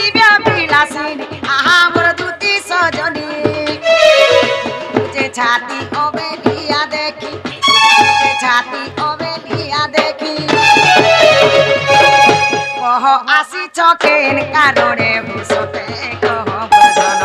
দিব্য বিলাসিনী আহা মোর দুতি সজনী যে ছাতি অবেলিয়া দেখি যে ছাতি অবেলিয়া দেখি কহ আসিছ কেন কারণে ভূষতে কহ বর্ধন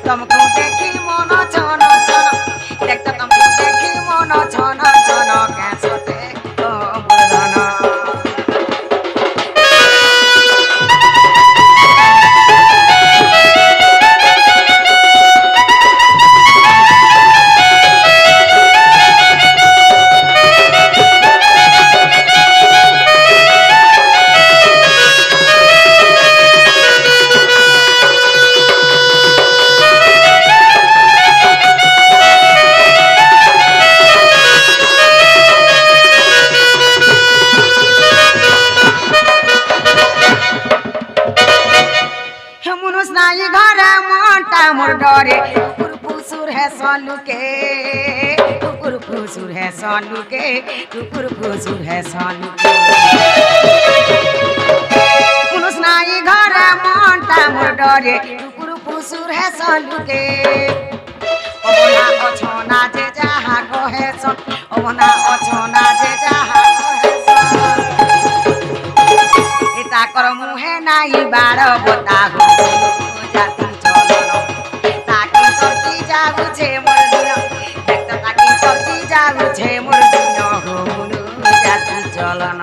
তমকু দেখি মন ছন ছন দেখতে তমকু দেখি মন ছন ছন কেসতে কহ বর্ধন मोर डरे कुकुर फुसुर है सोनू के कुकुर फुसुर है सोनू के कुकुर फुसुर है सोनू के पुरुष नाई घर मनटा मोर डरे कुकुर फुसुर है सोनू के ओबना अछना जे जहा कहे सन ओबना अछना जे जहा कहे सन एता कर मुहे नाई बार बता हो जाति जागुछे मोर दिन देखता ताकी तोरती जागुछे मोर दिन हो मुनु जाति चलन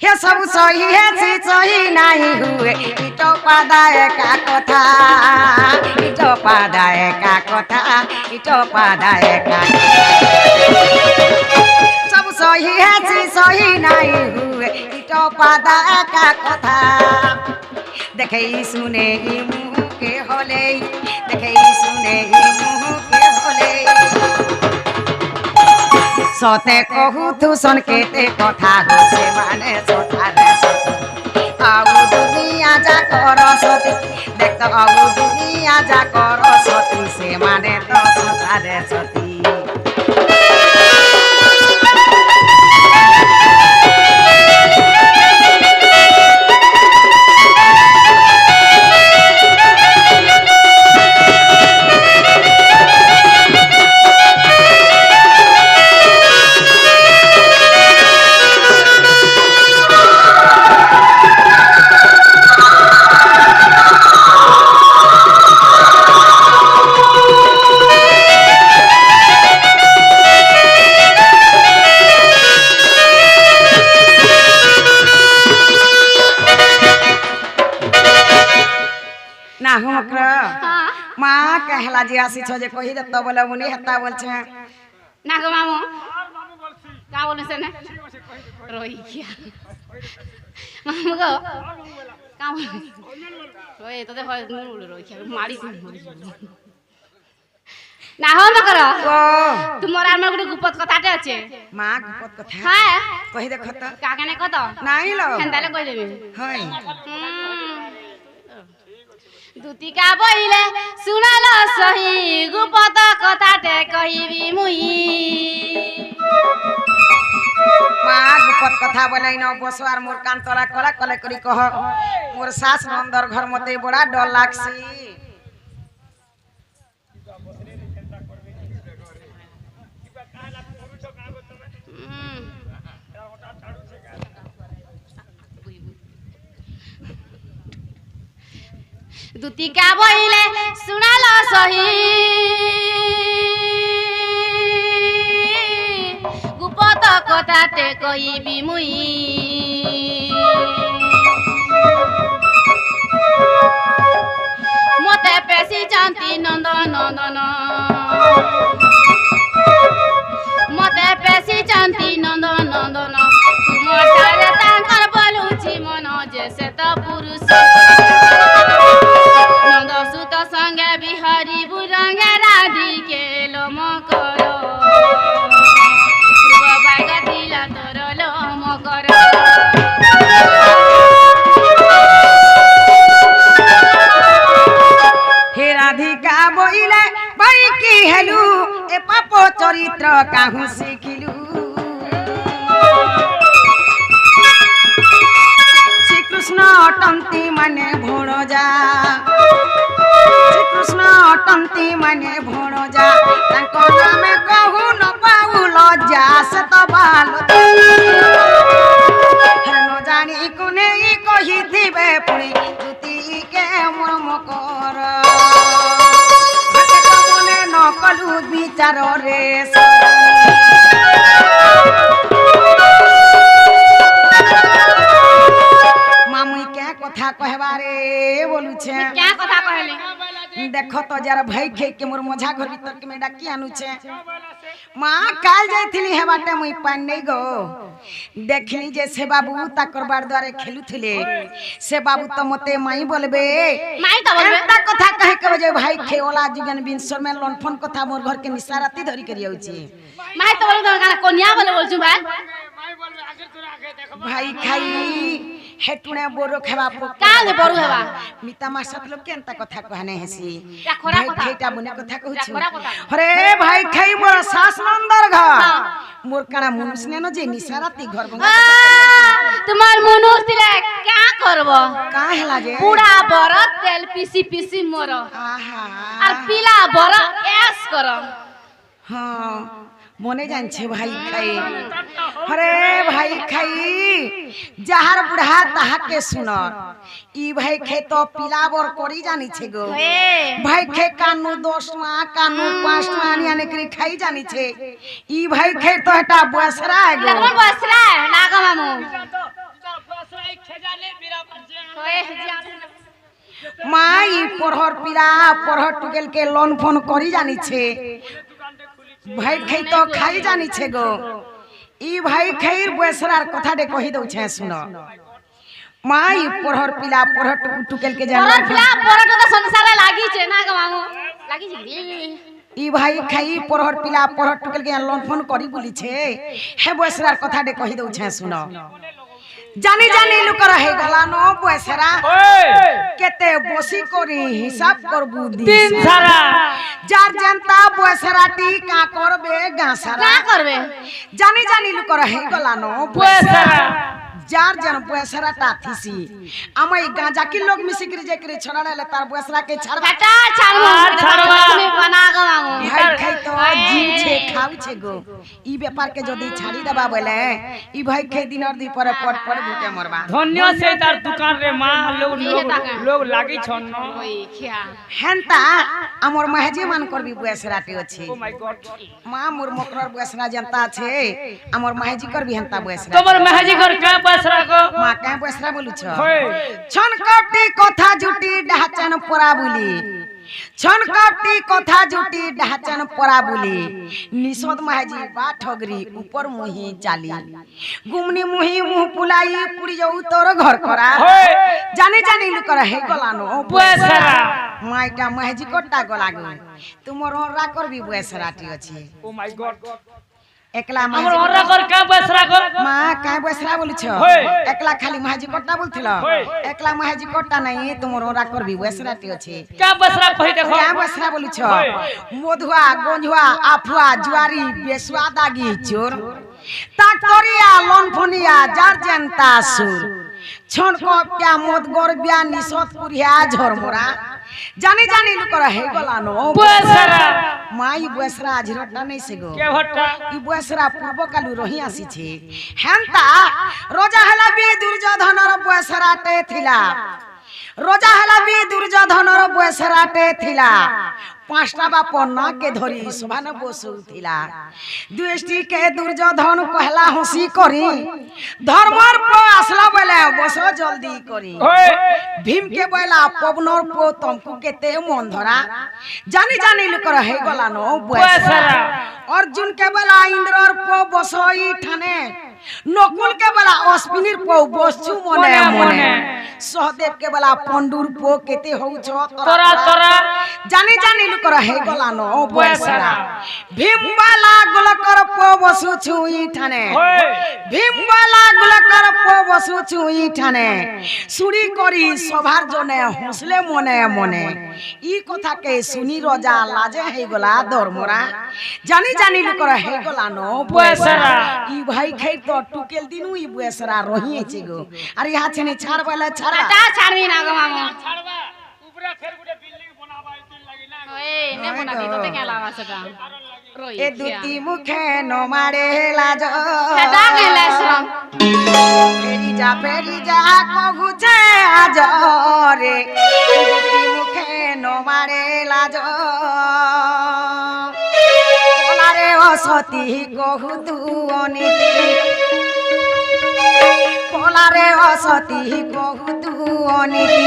हे सब सही है सही नहीं हुए इटो पादाय का कथा इटो पादाय का कथा इटो पादाय का सब सही है सही नहीं हुए इटो पादाय का कथा देखे सुने मुँह के होले देखे सुने मुँह के होले सते कहू तू सन केते कथा हो से माने सथा रे सती आउ दुनिया जा कर सती देख तो आउ दुनिया जा कर सती से माने तो सथा रे सती माँ कहला जी आसी छो जे कही दे तो बोले मुनी हत्ता बोल छे ना गो मामू का बोले से ने रोई किया मामू गो का रोई तो दे रोई किया मारी ना हो न करो तुमर आर गुटे गुपत कथाटे আছে माँ गुपत कथा हां कही दे खत का केने कत नाही लो हेंदाले कहि देबे हई दुतिका बहिले सुनाल सही गुपत कथाटे कहिबी मुई माँ गुपत कथा बोलै न बसवार मोर कान तला कला कले करी कह मोर सास नंदर घर मते बड़ा डर लागसी दुतिका बहिले सुनाल सही गुपत कथाटे कहिबी मुई मते पेसी ଚାନ୍ତି ନନ୍ଦ ନନ୍ଦନ ମତେ ପେଶି ଚାନ୍ତି ନନ୍ଦ ନନ୍ଦନ ତୁମଠାରେ ତାଙ୍କର ବୋଲୁଛି ମନ ଯେ ସେ ତ ପୁରୁଷ ନନ୍ଦ ସୁତ ସଙ୍ଗେ ବିହାରୀ ବୁରଙ୍ଗେ ରାଧିକେ ଲୋମ କର ପୂର୍ବ ଭାଗ ଥିଲା ତୋର ଲୋମ କର हे राधिका बोइले भाई की हेलु ए पापो चरित्र काहु सिखिलु श्री कृष्ण अटंती माने भोणजा श्री कृष्ण अटंती माने भोणजा तांको नामे कहू न पाऊ लज्जा से तो बाल न जानी कुने कहि थिबे पुणी जुती के मरम कर मने न कलु विचार रे मामुई क्या कथा कहबारे बोलू छे क्या कथा कहले देखो तो जरा भाई खे के मोर मझा घर भीतर के में डाकी आनु छे मां काल जाइथिली हे बाटे मुई पान नहीं गो देखली जे से बाबू ताकर बार द्वारे खेलुथिले से बाबू तो मते माई बोलबे माई तो बोलबे एता कथा कहे के जे भाई खे ओला जुगन बिनसर में लनफन कथा मोर घर के निसाराती धरी करी आउची माई तो बोलबे गाना कोनिया बोले बोलछु भाई भाई खाई हेटुणे बोरो खेबा काले बोरो हेबा मिता मा सब लोग केनता कथा कहने हेसी या खोरा भाई कथा खेटा बने कथा कहछु खोरा कथा अरे भाई खाई मोर सास नंदर घर मोर काना मनुष्य ने न जे निसाराती घर बंगा तुम्हार मनुष्य दिले क्या करबो का हेला जे पूरा बर तेल पीसी पीसी मोर आहा और पीला बर ऐस कर हां मने जान छे भाई खाई अरे भाई खाई जहार बुढ़ा ताहा के सुनर ई भाई खे तो पिलाबर करी जानी छे गो भाई खे कानू 10 मा कानू 5 मा यानी करी खाई जानी छे ई भाई खे तो हटा बसरा है गो लगन बसरा लागा मामू बसरा खेजाले मेरा होए माई पढ़र पिला पढ़र टुकेल के लोन फोन करी जानी छे भाई खाई तो खाई जानी छे गो ई भाई खाईर बसरार कथा दे कहि दउ छे सुनो माई पढ़र पिला पढ़र टुकेल के जान पढ़र पिला पढ़र तो संसार लागी छे ना ग मामू लागी छे ई भाई खाई पढ़र पिला पढ़र टुकेल के लोन फोन करी बोली छे हे बसरार कथा दे कहि दउ छे सुनो जानी जानी लुक रहे गला नो बसरा केते बसी करी हिसाब करबू दिन सारा जार जनता बसराटी का करबे गासारा का करबे जानी जानी लुक रहे गला नो बसरा जार जन बसरा टाथीसी आमई गांजा की लोग मिसिकरी जेकरी छड़ाले तार बसरा के छाड़ हटा छाड़वा तुम्हें बना ग मामू भाई खाई तो जीव छे खाऊ छे गो ई व्यापार के जदी छाड़ी दबा बोले ई भाई खे दिन और दी पर पट भूखे मरबा धन्य से तार दुकान रे मां लोग लागी छन ओई क्या हेंता हमर महजे मान करबी बसराटी अछि ओ माय गॉड मां मोर मकरर बसरा जनता छे हमर महजी करबी हेंता बसरा तोमर महजी घर का बसरा को मां का बसरा बोलु छ छन कपटी कथा जुटी ढाचन परा बोली छन कपटी कथा जुटी ढाचन परा बोली निषद महजी बाठगरी ऊपर मुही चाली गुमनी मुही मुह पुलाई पुरी जाऊ तोर घर करा जाने जाने लुक रहे गलानो बसरा माइटा महजी कोटा गलागो तुमर रा करबी बसराटी अछि ओ माय गॉड एकला हमर ओरा कर का बसरा को मां का बसरा बोलु छ एकला खाली महजी कोटा बोलथिलो एकला महजी कोटा नहीं तुमर ओरा करबी बसराटी अछि का बसरा कहि देखो का बसरा बोलु छ मोधुआ गोंझुआ आफुआ जुआरी बेसुआ दागी चोर ताकरिया लोनफनिया जार जनता सुर छन को क्या मोद गोरबिया निसत पुरिया झरमोरा जानी जानी लुक रहे गलानो बसरा माई बसरा झरटा नहीं से गो के हटा ई बसरा पूर्व कालु रही आसी छे हेंता रोजा हला बे दुर्योधन र बसरा टे थिला রোজা হেলা বি দুর্যোধনর বয়সরাটে থিলা পাঁচটা বাপ নাকে ধরি সভানে বসুথিলা দুষ্টিকে দুর্যোধন কহলা হসি করি ধর্মর পো আসলা বলে বস জলদি করি ভীমকে বলা পবনর পো তমকু কেতে মন ধরা জানি জানি লোকর হে গলানো বয়সরা অর্জুন কে বলা ইন্দ্রর পো বসই ঠানে নকুল के बला अश्विनीर पो बसु मने मने सहदेव के बला पंडुर पो केते होउ छ तोरा तोरा जानी जानी लुकर हे गलानो बयसरा भीम वाला गुलकर पो बसु छुई ठाने भीम वाला गुलकर पो बसु छुई ठाने सुरी करी सभार जने हंसले मने मने ई कथा के सुनी राजा लाजे हे गला धर्मरा जानी जानी लुकर हे गलानो बयसरा ई भाई खै तो टुकेल दिनु ई बयसरा रहिए छै गो अरे यहाँ छने छाड़ वाला छाड़ा ता छाड़बी ना गो मामू छाड़बा ऊपरे फेर गुटे बिल्डिंग बनाबा दिन लागि ना ओए ने बनाबी तो के लावा सटा रोई ए दुती मुखे न मारे लाज ता गेला श्रम फेरी जा कहू छे आज रे दुती मुखे न मारे लाज कोलारे असती कहू तू अनिति कोलारे असती कहू तू अनिति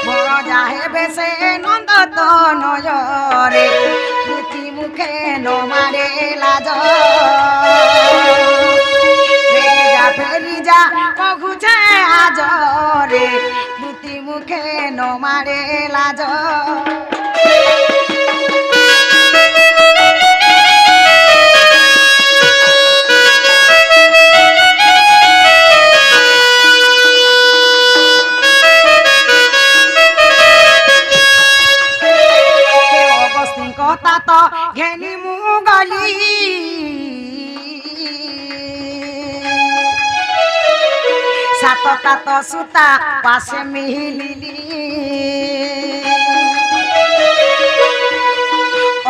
बड़ जाहे बेसे नंद तो नयरे दुती मुखे न मारे लाज फेरी जा कहू छे आज रे दुती मुखे न मारे लाज কথা তো ঘেনি মুগলি সাতটা তো সুতা পাশে মিলিলি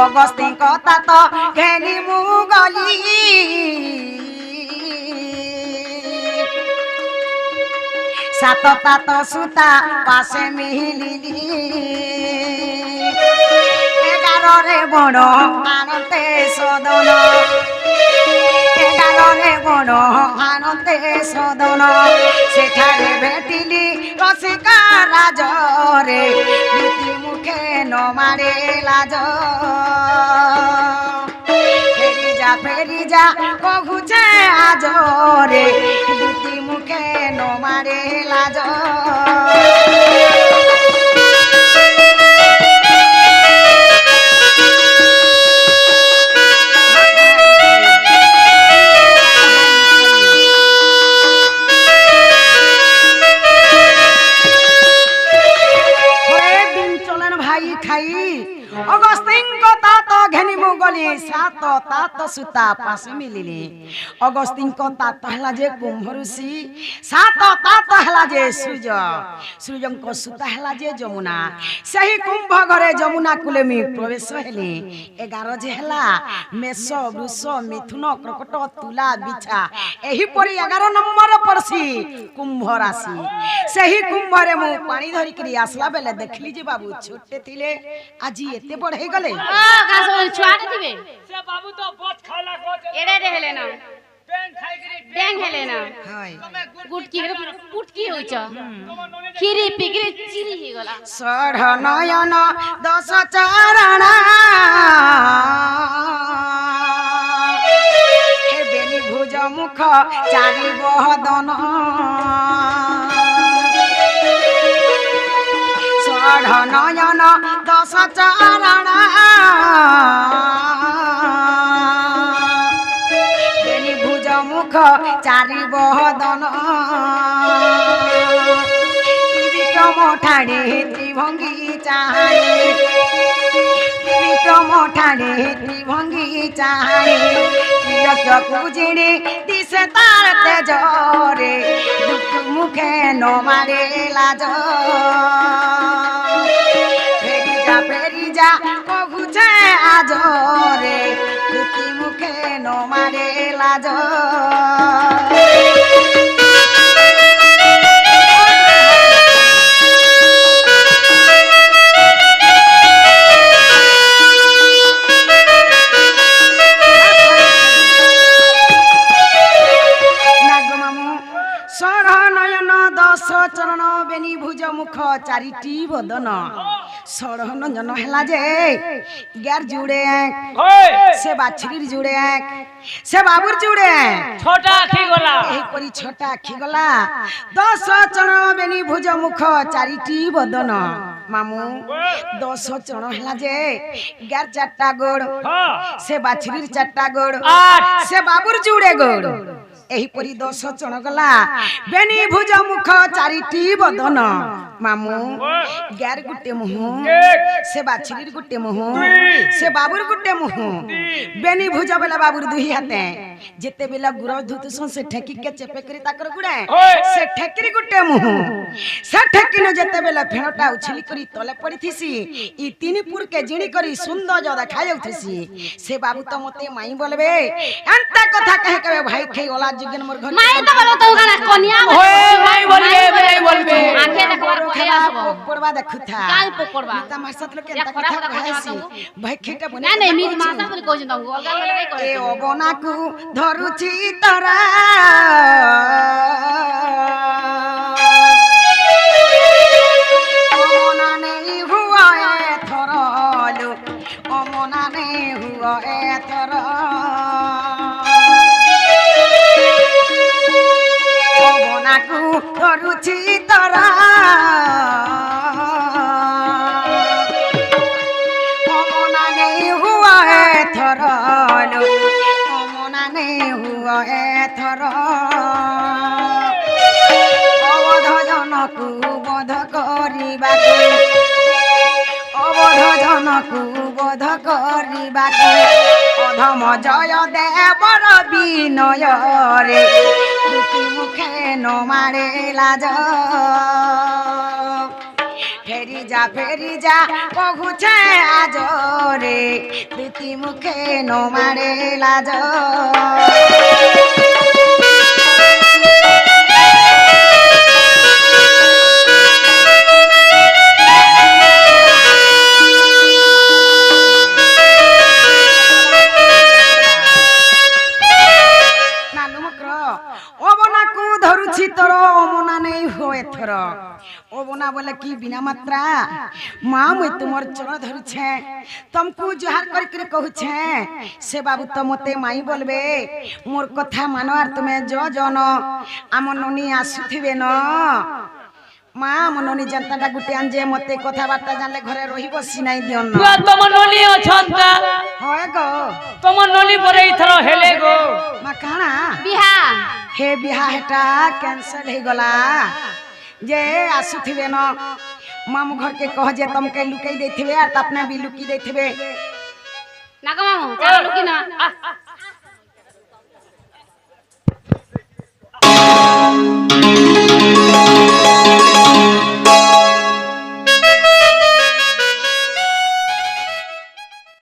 অগস্তিন কথা তো ঘেনি মুগলি সাতটা তো সুতা পাশে মিলিলি এগারোরে বড় আনন্দে সদন এগারোরে বড় আনন্দে সদন সেখানে ভেটিলি রসিকা রাজরে দুটি মুখে ন মারে লাজ ফেরি যা কহুছে আজ রে দুটি মুখে ন মারে লাজ सात तात सुता पास मिलिले अगस्तिन को तात हला जे कुंभ ऋषि सात तात हला जे सूर्य को सुता हला जे जमुना सही कुंभ घरे जमुना कुले में प्रवेश हेले 11 जे हला मेष वृष मिथुन कर्कट तुला बिछा एही परी 11 नंबर परसी कुंभ राशि सही कुंभ रे मु पानी धरि करी आसला बेले देखली जे बाबू छोटे थिले आजी एते बढ़े गले का सब छुआते थिबे से बाबू तो बच खाला गोच एड़े देहले ना पेन खाइ करी डेंग हेले ना हाय गुटकी रे पुटकी होइछ खीरी पिकरी चिरी हे गला सढ़ नयन 10 चरणा हे बेनी भुज मुख चारि बहदन सढ़ नयन 10 चरणा बेनी भुज मुख चारि बहदन विक्रम ठाणे त्रिभंगी चाहे विक्रम ठाणे त्रिभंगी चाहे तिलक पूजिणी दिशे तार तेजरे दुख मुखे न मारे लाज फेरी जा कहू छे आज रे दुखी मुखे न मारे लाज মুখ চারিটি বদন ষড়হন জন হেলা যে গ্যার জুড়ে সে বাছুরির জুড়ে সে বাবুর জুড়ে ছোটা আখি গলা এইপরি ছোটা আখি গলা 10 চণ বেনি ভুজ মুখ চারিটি বদন মামু 10 চণ হেলা যে গ্যার চারটা গোড় সে বাছুরির চারটা গোড় সে বাবুর জুড়ে গোড় এইপরি 10 চণ গলা বেনি ভুজ মুখ চারিটি বদন মামু গ্যার গুটে মুহ সে বাছুরির গুটে মুহ সে বাবুর গুটে মুহ বেনি ভুজ বেলা বাবুর দুই হাতে যেতে বেলা গুড় ধুতুসন সে ঠেকি কে চেপে করি তাকর গুড়ে সে ঠেকিরি গুটে মুহ সে ঠেকিনো যেতে বেলা ফেণটা উছলি করি তলে পড়িথিসি ই তিনি পুরকে জিনি করি সুন্দর যদা খাই যাউথিসি সে বাবু তো মতে মাই বলবে এন্তা কথা কহে কবে ভাই খাই ওলা জিগন মোর ঘর মাই তো বলো তো গানা কনিয়া ভাই বলবে ভাই বলবে আখে দেখবার খাই আসবো পড়বা দেখুথা কাল পকড়বা তোমার সাথে লোক এন্তা কথা কহেছি ভাই খেটা বনে না নাই মিজ মাসা বলি কইছ তমগো অলগা অলগা কাই করে এ অবনাকু ধরুছি তরা অমনা নেই হুয়া এথরলু অমনা নেই হুয়া এথর অবনাকু ধরুছি তরা অমনা নেই হুয়া এথরলু অমনা নেই হুয়া এথর অবধ জনকু বধ করিবাকু অবধ জনকু বধ করিবাকু অধম জয় দেবর বিনয়রে দুটি মুখে নমারে লাজ ফেরি যা কহুছে আজ রে দুটি মুখে নমারে লাজ অবনাকু ধরুছি তোর অমনা নেই হয়ে থর অবনা বলে কি বিনা মাত্রা মা মুই তোমার চর ধরুছে তমকু জহার করি করে কহুছে সে বাবু তো মতে মাই বলবে মোর কথা মানো আর তুমি জন আমার ননি আসুথিবে ন মা মননি জনতাটা গুটি আনজে মতে কথাবার্তা জানলে ঘরে রহিব সিনাই দিও না তোমার নলি অছন্তা হয় গো তোমার নলি পরে ইথর হেলে গো মা কানা বিহা হে বিহা হেটা ক্যান্সেল হয়ে গলা যে আসুথিবে ন মামু ঘর के कह जे तुमके लुकाई देथिबे और अपने भी लुकी देथिबे নাগো মামু চলো লুকি না